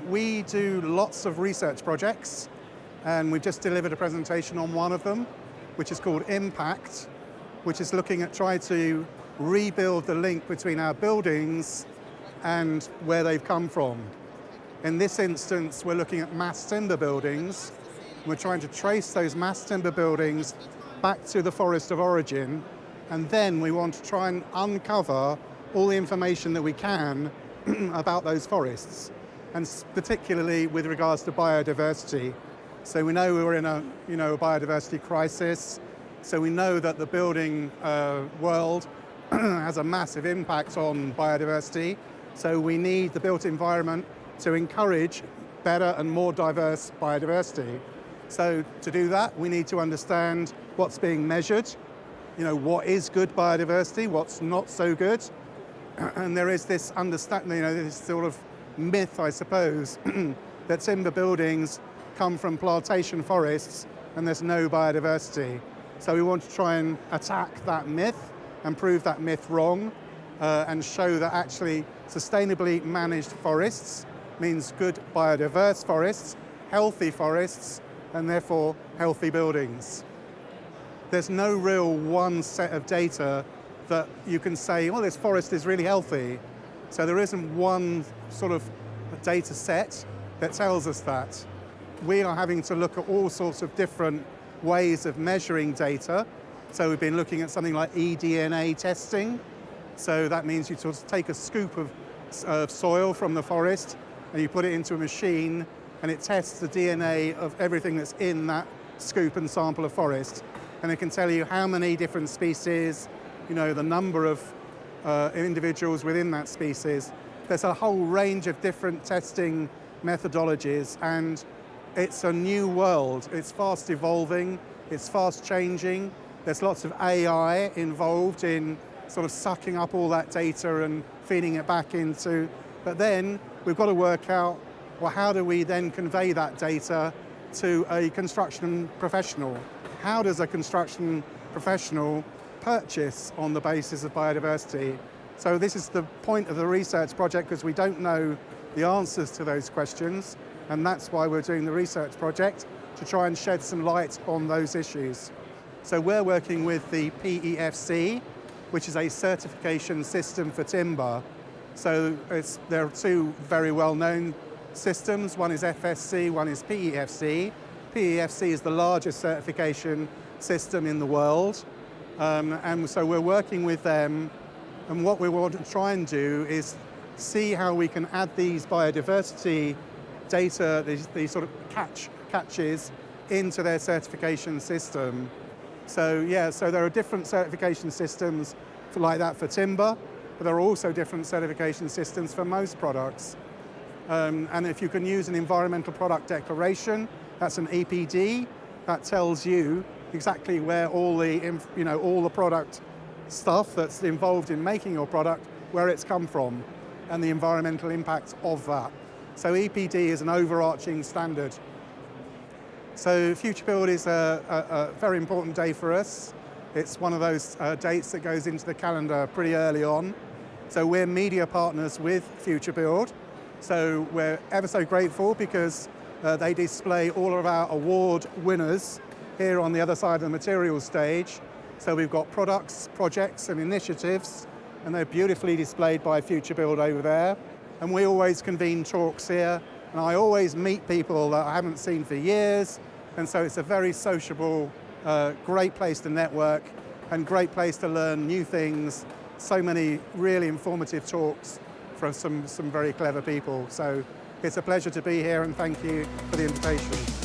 We do lots of research projects, and we've just delivered a presentation on one of them, which is called Impact, which is looking at trying to rebuild the link between our buildings and where they've come from. In this instance, we're looking at mass timber buildings. We're trying to trace those mass timber buildings back to the forest of origin, and then we want to try and uncover all the information that we can about those forests, and particularly with regards to biodiversity. So we know we're in a biodiversity crisis. So we know that the building world has a massive impact on biodiversity. So we need the built environment to encourage better and more diverse biodiversity. So to do that, we need to understand what's being measured, what is good biodiversity, what's not so good. And there is this understanding, this sort of myth, I suppose, that timber buildings come from plantation forests and there's no biodiversity. So we want to try and attack that myth and prove that myth wrong, and show that actually sustainably managed forests means good biodiverse forests, healthy forests, and therefore healthy buildings. There's no real one set of data that you can say, this forest is really healthy. So there isn't one sort of data set that tells us that. We are having to look at all sorts of different ways of measuring data. So we've been looking at something like eDNA testing. So that means you sort of take a scoop of soil from the forest and you put it into a machine and it tests the DNA of everything that's in that scoop and sample of forest. And it can tell you how many different species, the number of individuals within that species. There's a whole range of different testing methodologies, and it's a new world. It's fast evolving, it's fast changing. There's lots of AI involved in sort of sucking up all that data and feeding it back into, but then we've got to work out, how do we then convey that data to a construction professional? How does a construction professional purchase on the basis of biodiversity? So this is the point of the research project, because we don't know the answers to those questions, and that's why we're doing the research project, to try and shed some light on those issues. So we're working with the PEFC, which is a certification system for timber. So there are two very well-known systems. One is FSC, one is PEFC. PEFC is the largest certification system in the world. And so we're working with them, and what we want to try and do is see how we can add these biodiversity data, these sort of catches into their certification system. So there are different certification systems like that for timber, but there are also different certification systems for most products. And if you can use an environmental product declaration, that's an EPD, that tells you exactly where all the product stuff that's involved in making your product, where it's come from, and the environmental impact of that. So EPD is an overarching standard. So Futurebuild is a very important day for us. It's one of those dates that goes into the calendar pretty early on. So we're media partners with Futurebuild. So we're ever so grateful because they display all of our award winners here on the other side of the materials stage. So we've got products, projects and initiatives, and they're beautifully displayed by Futurebuild over there. And we always convene talks here, and I always meet people that I haven't seen for years, and so it's a very sociable, great place to network and great place to learn new things. So many really informative talks from some very clever people. So it's a pleasure to be here, and thank you for the invitation.